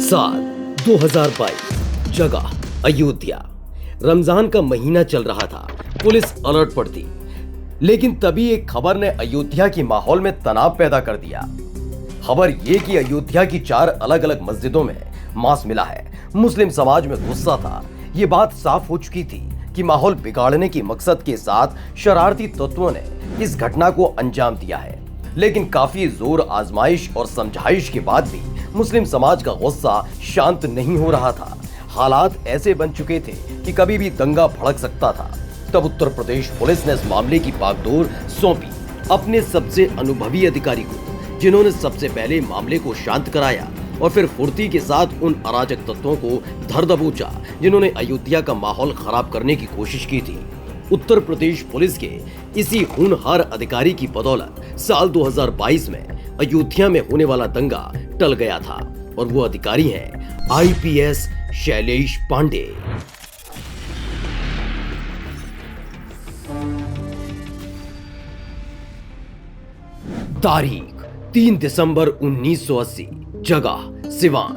साल 2022, जगह अयोध्या। रमजान का महीना चल रहा था, पुलिस अलर्ट पर थी। लेकिन तभी एक खबर ने अयोध्या के माहौल में तनाव पैदा कर दिया। खबर ये कि अयोध्या की 4 अलग अलग मस्जिदों में मांस मिला है। मुस्लिम समाज में गुस्सा था। ये बात साफ हो चुकी थी कि माहौल बिगाड़ने के मकसद के साथ शरारती तत्वों ने इस घटना को अंजाम दिया है। लेकिन काफी जोर आजमाइश और समझाइश के बाद भी मुस्लिम समाज का गुस्सा शांत नहीं हो रहा था। हालात ऐसे बन चुके थे कि कभी भी दंगा भड़क सकता था। तब उत्तर प्रदेश पुलिस ने इस मामले की बागडोर सौंपी अपने सबसे अनुभवी अधिकारी को, जिन्होंने सबसे पहले मामले को शांत कराया और फिर फुर्ती के साथ उन अराजक तत्वों को धर दबोचा जिन्होंने अयोध्या का माहौल खराब करने की कोशिश की थी। उत्तर प्रदेश पुलिस के इसी होनहार अधिकारी की बदौलत साल 2022 में अयोध्या में होने वाला दंगा टल गया था और वो अधिकारी हैं आईपीएस शैलेश पांडे। तारीख 3 दिसंबर 1980, जगह सिवान,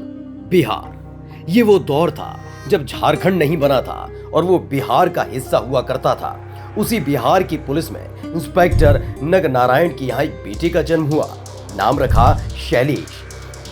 बिहार। ये वो दौर था जब झारखंड नहीं बना था और वो बिहार का हिस्सा हुआ करता था। उसी बिहार की पुलिस में इंस्पेक्टर नग नारायण की यहाँ एक बेटे का जन्म हुआ। नाम रखा शैलेश।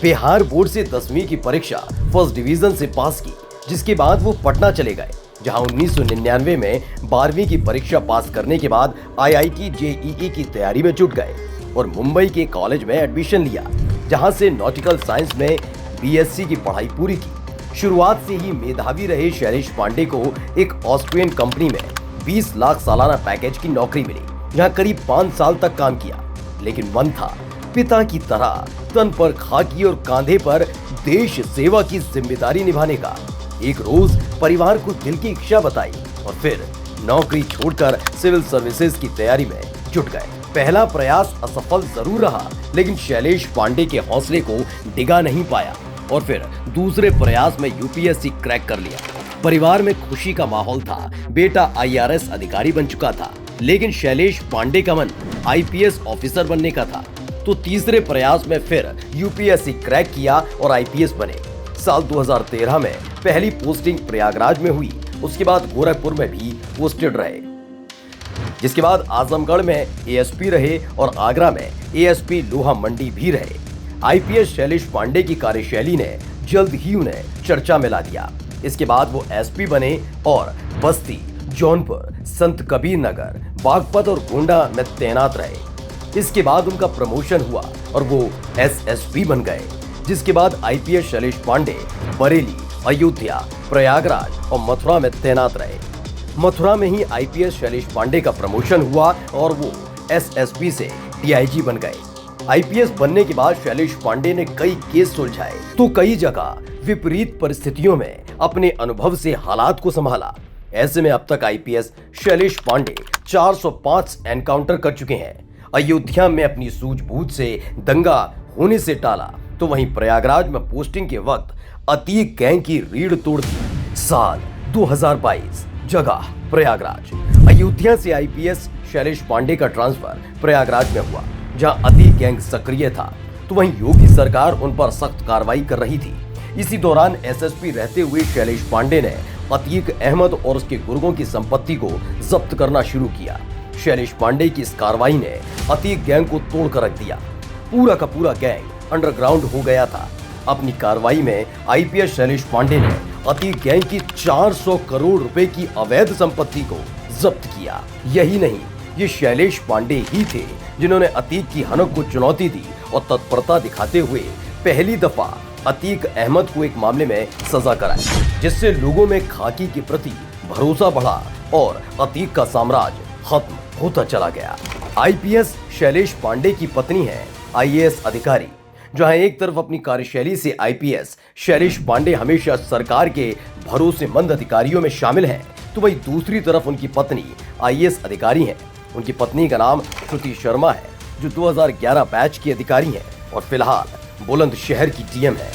बिहार बोर्ड से 10वीं की परीक्षा फर्स्ट डिवीजन से पास की, जिसके बाद वो पटना चले गए, जहां 1999 में 12वीं की परीक्षा पास करने के बाद आईआईटी जेईई की तैयारी में जुट गए और मुंबई के कॉलेज में एडमिशन लिया, जहां से नॉटिकल साइंस में बीएससी की पढ़ाई पूरी की। शुरुआत से ही मेधावी रहे शैलेश पांडे को एक ऑस्ट्रियन कंपनी में 20 लाख सालाना पैकेज की नौकरी मिली, जहां करीब 5 साल तक काम किया। लेकिन मन था पिता की तरह तन पर खाकी और कांधे पर देश सेवा की जिम्मेदारी निभाने का। एक रोज परिवार को दिल की इच्छा बताई और फिर नौकरी छोड़कर सिविल सर्विसेज की तैयारी में जुट गए। पहला प्रयास असफल जरूर रहा, लेकिन शैलेश पांडे के हौसले को डिगा नहीं पाया और फिर दूसरे प्रयास में यूपीएससी क्रैक कर लिया। परिवार में खुशी का माहौल था। बेटा आईआरएस अधिकारी बन चुका था, लेकिन शैलेश पांडे का मन आईपीएस ऑफिसर बनने का था। तो तीसरे प्रयास में फिर यूपीएससी क्रैक किया और आईपीएस बने। साल 2013 में पहली पोस्टिंग प्रयागराज में हुई, उसके बाद गोरखपुर में भी पोस्टेड रहे, जिसके बाद आजमगढ़ में एएसपी रहे और आगरा में एएसपी लोहा मंडी भी रहे। आईपीएस शैलेश पांडे की कार्यशैली ने जल्द ही उन्हें चर्चा में ला दिया। इसके बाद वो एसपी बने और बस्ती, जौनपुर, संत कबीर नगर, बागपत और गोंडा में तैनात रहे। इसके बाद उनका प्रमोशन हुआ और वो एसएसपी बन गए, जिसके बाद आईपीएस शैलेश पांडे बरेली, अयोध्या, प्रयागराज और मथुरा में तैनात रहे। मथुरा में ही आईपीएस शैलेश पांडे का प्रमोशन हुआ और वो एसएसपी से डीआईजी बन गए। आईपीएस बनने के बाद शैलेश पांडे ने कई केस सुलझाए तो कई जगह विपरीत परिस्थितियों में अपने अनुभव से हालात को संभाला। ऐसे में अब तक आईपीएस शैलेश पांडे 405 एनकाउंटर कर चुके हैं। अयोध्या में अपनी सूझबूझ से दंगा होने से टाला, तो वहीं प्रयागराज में पोस्टिंग के वक्त अतीक गैंग की रीढ़ तोड़ दी। साल 2022, जगह प्रयागराज। अयोध्या से आईपीएस शैलेश पांडे का ट्रांसफर प्रयागराज में हुआ, जहां अतीक गैंग सक्रिय था, तो वहीं योगी सरकार उन पर सख्त कार्रवाई कर रही थी। इसी दौरान एसएसपी रहते हुए शैलेश पांडे ने अतीक अहमद और उसके गुर्गों की संपत्ति को जब्त करना शुरू किया। शैलेश पांडे की इस कार्रवाई ने अतीक गैंग को तोड़कर रख दिया। पूरा का पूरा गैंग अंडरग्राउंड हो गया था। अपनी कार्रवाई में आईपीएस शैलेश पांडे ने अतीक गैंग की 400 करोड़ रुपए की अवैध संपत्ति को जब्त किया। यही नहीं, ये शैलेश पांडे ही थे जिन्होंने अतीक की हनक को चुनौती दी और तत्परता दिखाते हुए पहली दफा अतीक अहमद को एक मामले में सजा कराई, जिससे लोगों में खाकी के प्रति भरोसा बढ़ा और अतीक का साम्राज्य खत्म होता चला गया। आईपीएस शैलेश पांडे की पत्नी है आईएएस अधिकारी। जहां एक तरफ अपनी कार्यशैली से आईपीएस शैलेश पांडे हमेशा सरकार के भरोसेमंद अधिकारियों में शामिल हैं, तो वहीं दूसरी तरफ उनकी पत्नी आईएएस अधिकारी हैं। उनकी पत्नी का नाम श्रुति शर्मा है, जो 2011 बैच की अधिकारी हैं और फिलहाल बुलंदशहर की डीएम है।